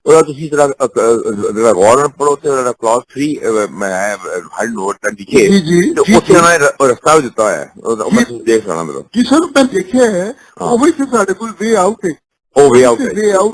ਉਹਦਾ ਤੁਸੀਂ ਜਿਹੜਾ ਗੌਰ ਨਾਲ ਪੜੋ ਤੇ ਉਹਦਾ ਕਲਾਸ 3 ਮੈਂ ਹੈਡ ਨੋਟ ਤਾਂ ਲਿਖੇ ਤੇ ਉੱਥੇ ਉਹਨਾਂ ਨੇ ਰਸਤਾ ਵੀ ਦਿੱਤਾ ਹੋਇਆ ਹੈ, ਉਹ ਮੈਂ ਤੁਸੀਂ ਦੇਖ ਲੈਣਾ ਮੇਰਾ ਜੀ ਸਰ ਮੈਂ ਦੇਖਿਆ ਹੈ ਉਹ ਵੀ ਸਾਡੇ ਕੋਲ ਵੇ ਆਊਟ ਹੈ, ਉਹ ਵੇ ਆਊਟ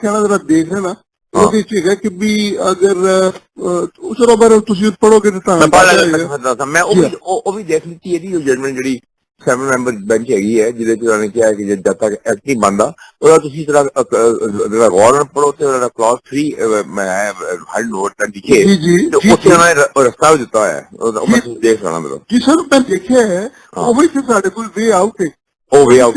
ਕਹਿਣਾ ਜਰਾ ਦੇਖ ਲੈਣਾ, ਉਹਦੇ ਵਿੱਚ ਹੈਗਾ ਕਿ ਵੀ ਅਗਰ ਚਲੋ ਬਾਰੇ ਤੁਸੀਂ ਪੜੋਗੇ ਤਾਂ ਮੈਂ ਉਹ ਵੀ ਦੇਖ ਲਿੱਤੀ ਇਹਦੀ ਜਜਮੈਂਟ ਜਿਹੜੀ 7 ਮੈਂਬਰ ਬੈਂਚ ਹੈਗੀ ਹੈ, ਜਿਹਦੇ ਚ ਉਹਨਾਂ ਨੇ ਕਿਹਾ ਕਿ ਜਦ ਤੱਕ ਐਕਟ ਨਹੀਂ ਬਣਦਾ ਉਹਦਾ ਤੁਸੀਂ ਜਿਹੜਾ ਗੌਰ ਨਾਲ ਪੜੋ ਤੇ ਉਹਦਾ ਕਲਾਸ 3 ਮੈਂ ਹੈਡ ਨੋਟ ਤਾਂ ਲਿਖੇ ਤੇ ਉੱਥੇ ਉਹਨਾਂ ਨੇ ਰਸਤਾ ਵੀ ਦਿੱਤਾ ਹੋਇਆ ਹੈ, ਉਹ ਮੈਂ ਤੁਸੀਂ ਦੇਖ ਲੈਣਾ ਮੇਰਾ। ਜੀ ਸਰ ਮੈਂ ਦੇਖਿਆ ਹੈ ਉਹ ਵੀ ਸਾਡੇ ਕੋਲ ਵੇ ਆਊਟ ਹੈ, ਉਹ ਵੇ ਆਊਟ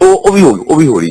ਉਹ ਵੀ ਹੋ ਰਹੀ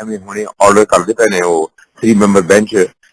ਐਵੇਂ ਹੁਣੇ ਆਰਡਰ ਕਰਦੇ ਪਏ ਨੇ ਉਹ 3 member bench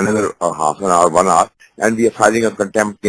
another half an hour 1 hour and we are filing a contempt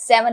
7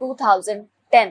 2010,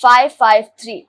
553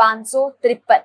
553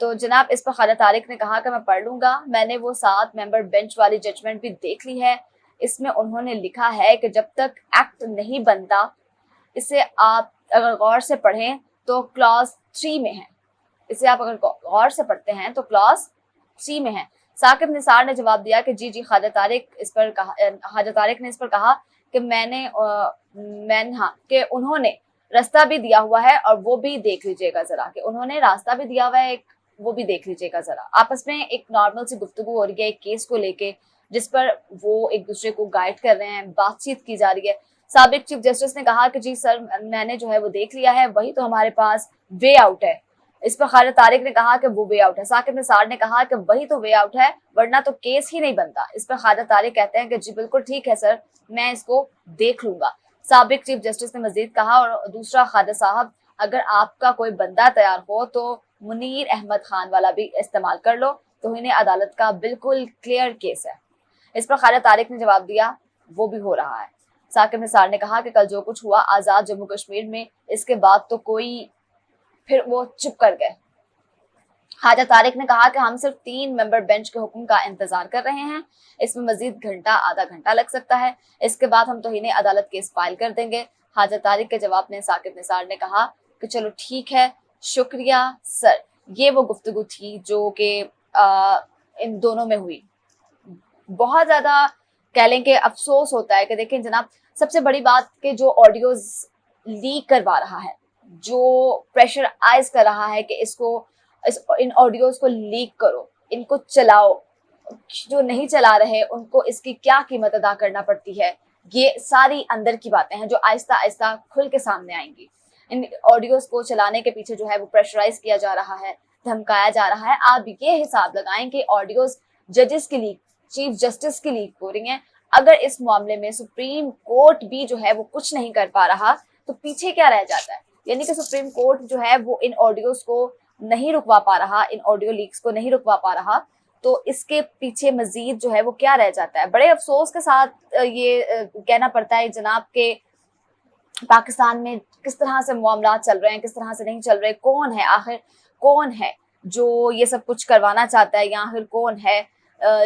تو جناب اس پر خالد طارق نے کہا کہ میں پڑھ لوں گا. میں نے وہ 7 ممبر بینچ والی ججمنٹ بھی دیکھ لی ہے. اس میں انہوں نے لکھا ہے کہ جب تک ایکٹ نہیں بنتا, اسے آپ اگر غور سے پڑھیں تو کلاس 3 میں ہے. اسے آپ اگر غور سے پڑھتے ہیں تو کلاس 3 میں ہے. ثاقب نثار نے جواب دیا کہ جی حاجی طارق نے اس پر کہا کہ کہ انہوں نے راستہ بھی دیا ہوا ہے اور وہ بھی دیکھ لیجئے گا ذرا, کہ انہوں نے راستہ بھی دیا ہوا ہے وہ بھی دیکھ لیجئے گا ذرا. آپس میں ایک نارمل سی گفتگو ہو رہی ہے ایک کیس کو لے کے جس پر وہ ایک دوسرے کو گائیڈ کر رہے ہیں, بات چیت کی جا رہی ہے. سابق چیف جسٹس نے کہا کہ جی سر میں نے جو ہے وہ دیکھ لیا ہے, وہی تو ہمارے پاس وے آؤٹ ہے. اس پر خالد طارق نے کہا کہ وہ وے آؤٹ ہے. ثاقب نثار نے کہا کہ وہی تو وے آؤٹ ہے ورنہ تو کیس ہی نہیں بنتا. اس پر خالد طارق کہتے ہیں کہ جی بالکل ٹھیک ہے سر, میں اس کو دیکھ لوں گا. سابق چیف جسٹس نے مزید کہا اور دوسرا خالد صاحب اگر آپ کا کوئی بندہ تیار ہو تو منیر احمد خان والا بھی استعمال کر لو, توہین عدالت کا بالکل کلیئر کیس ہے. اس پر خالد طارق نے جواب دیا وہ بھی ہو رہا ہے. ثاقب نثار نے کہا کہ کل جو کچھ ہوا آزاد جموں کشمیر میں, اس کے بعد تو کوئی, پھر وہ چپ کر گئے. خواجہ طارق نے کہا کہ ہم صرف 3 ممبر بینچ کے حکم کا انتظار کر رہے ہیں, اس میں مزید گھنٹہ آدھا گھنٹہ لگ سکتا ہے, اس کے بعد ہم توہین عدالت کیس فائل کر دیں گے. خواجہ طارق کے جواب میں ثاقب نثار نے کہا کہ چلو ٹھیک ہے شکریہ سر. یہ وہ گفتگو تھی جو کہ ان دونوں میں ہوئی. بہت زیادہ کہہ لیں کہ افسوس ہوتا ہے کہ دیکھیں جناب, سب سے بڑی بات کہ جو آڈیوز لیک کروا رہا ہے, جو پریشر آئز کر رہا ہے کہ ان آڈیوز کو لیک کرو, ان کو چلاؤ, جو نہیں چلا رہے ان کو اس کی کیا قیمت ادا کرنا پڑتی ہے, یہ ساری اندر کی باتیں ہیں جو آہستہ آہستہ کھل کے سامنے آئیں گی. ان آڈیوز کو چلانے کے پیچھے جو ہے وہ پریشرائز کیا جا رہا ہے, دھمکایا جا رہا ہے. آپ یہ حساب لگائیں کہ آڈیوز ججز کی لیک, چیف جسٹس کی لیک ہو رہی ہیں. اگر اس معاملے میں سپریم کورٹ بھی جو ہے وہ کچھ نہیں کر پا رہا تو پیچھے کیا رہ جاتا ہے. یعنی کہ سپریم کورٹ جو ہے وہ ان آڈیوز کو نہیں رکوا پا رہا, ان آڈیو لیکس کو نہیں رکوا پا رہا, تو اس کے پیچھے مزید جو ہے وہ کیا رہ جاتا ہے. بڑے افسوس کے ساتھ یہ کہنا پڑتا ہے جناب کہ پاکستان میں کس طرح سے معاملات چل رہے ہیں, کس طرح سے نہیں چل رہے, کون ہے آخر, کون ہے جو یہ سب کچھ کروانا چاہتا ہے, یا آخر کون ہے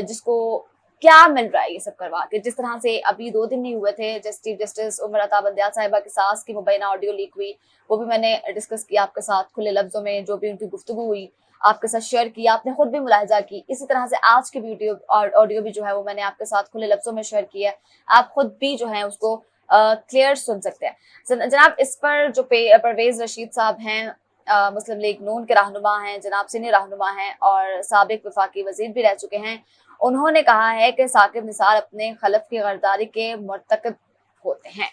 جس کو کیا مل رہا ہے یہ سب کروا کے. جس طرح سے ابھی 2 دن نہیں ہوئے تھے چیف جسٹس عمر عطا بندیال صاحبہ کی ساس کی مبینہ آڈیو لیک ہوئی, وہ بھی میں نے ڈسکس کیا آپ کے ساتھ کھلے لفظوں میں, جو بھی ان کی گفتگو ہوئی آپ کے ساتھ شیئر کیا, آپ نے خود بھی ملاحظہ کی. اسی طرح سے آج کی ویڈیو آڈیو بھی جو ہے وہ میں نے آپ کے ساتھ کھلے لفظوں میں شیئر کی ہے, آپ خود بھی جو ہے اس کو کلیئر سن سکتے ہیں. جناب اس پر جو پرویز رشید صاحب ہیں, مسلم لیگ نون کے رہنما ہیں, جناب سینئر رہنما ہیں اور سابق وفاقی وزیر بھی رہ چکے ہیں, انہوں نے کہا ہے کہ ثاقب نثار اپنے خلف کی غداری کے مرتکب ہوتے ہیں,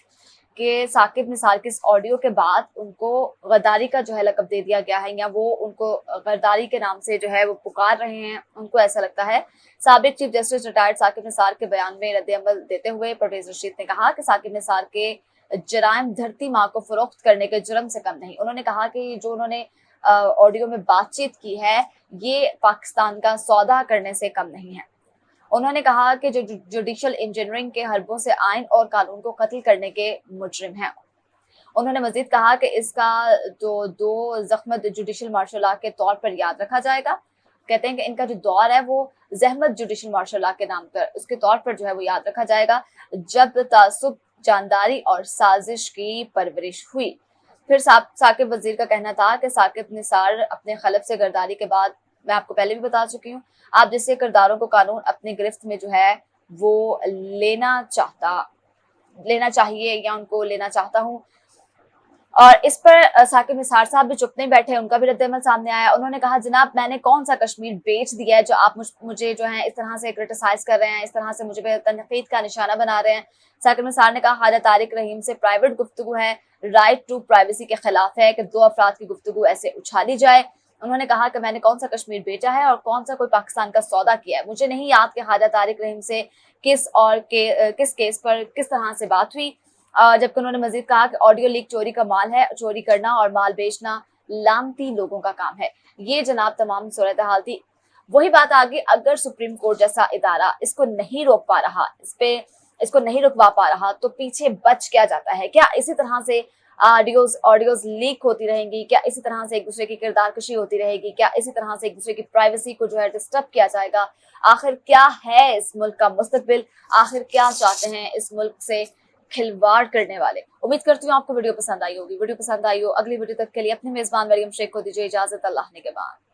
کہ ثاقب نثار کی اس آڈیو کے بعد ان کو غداری کا جو ہے لقب دے دیا گیا ہے, یا وہ ان کو غداری کے نام سے جو ہے وہ پکار رہے ہیں, ان کو ایسا لگتا ہے. سابق chief justice retired Saqib Nisar کے بیان میں رد عمل دیتے ہوئے پرویز رشید نے کہا کہ ثاقب نثار کے جرائم دھرتی ماں کو فروخت کرنے کے جرم سے کم نہیں. انہوں نے کہا کہ جو انہوں نے آڈیو میں بات چیت کی ہے یہ پاکستان کا سودا کرنے سے کم نہیں ہے. انہوں نے کہا کہ جو جوڈیشل انجینئرنگ کے حربوں سے آئین اور قانون کو قتل کرنے کے مجرم ہیں. انہوں نے مزید کہا کہ اس کا جو 2 زحمت جوڈیشل مارشل لا کے طور پر یاد رکھا جائے گا. کہتے ہیں کہ ان کا جو دور ہے وہ زحمت جوڈیشل مارشل لا کے نام پر اس کے طور پر جو ہے وہ یاد رکھا جائے گا, جب تعصب, جانداری اور سازش کی پرورش ہوئی. پھر ثاقب وزیر کا کہنا تھا کہ ثاقب نثار اپنے خلف سے غداری کے بعد, میں آپ کو پہلے بھی بتا چکی ہوں, آپ جیسے کرداروں کو قانون اپنی گرفت میں جو ہے وہ لینا چاہیے یا ان کو لینا چاہتا ہوں. اور اس پر ثاقب نثار صاحب بھی چپ نہیں بیٹھے, ان کا بھی رد عمل سامنے آیا. انہوں نے کہا جناب میں نے کون سا کشمیر بیچ دیا ہے جو آپ مجھے جو ہے اس طرح سے کرٹیسائز کر رہے ہیں, اس طرح سے مجھے تنقید کا نشانہ بنا رہے ہیں. ثاقب نثار نے کہا خواجہ طارق رحیم سے پرائیویٹ گفتگو ہے, رائٹ ٹو پرائیویسی کے خلاف ہے کہ 2 افراد کی گفتگو ایسے اچھالی جائے. انہوں نے کہا کہ میں نے کون سا کشمیر بیچا ہے اور کون سا کوئی پاکستان کا سودا کیا ہے. مجھے نہیں یاد کہ خواجہ طارق رحیم سے کس کیس پر کس طرح سے بات ہوئی. جبکہ انہوں نے مزید کہا کہ آڈیو لیک چوری کا مال ہے, چوری کرنا اور مال بیچنا لامتی لوگوں کا کام ہے. یہ جناب تمام صورتحال تھی. وہی بات آگئی, اگر سپریم کورٹ جیسا ادارہ اس کو نہیں روک پا رہا, اس کو نہیں رکوا پا رہا, تو پیچھے بچ کیا جاتا ہے. کیا اسی طرح سے آڈیوز لیک ہوتی رہیں گی؟ کیا اسی طرح سے ایک دوسرے کی کردار کشی ہوتی رہے گی؟ کیا اسی طرح سے ایک دوسرے کی پرائیویسی کو جو ہے ڈسٹرب کیا جائے گا؟ آخر کیا ہے اس ملک کا مستقبل؟ آخر کیا چاہتے ہیں اس ملک سے کھلواڑ کرنے والے؟ امید کرتی ہوں آپ کو ویڈیو پسند آئی ہوگی. ویڈیو پسند آئی ہو اگلی ویڈیو تک کے لیے اپنے میزبان مریم شیخ کو دیجیے اجازت. اللہ نے کے بعد.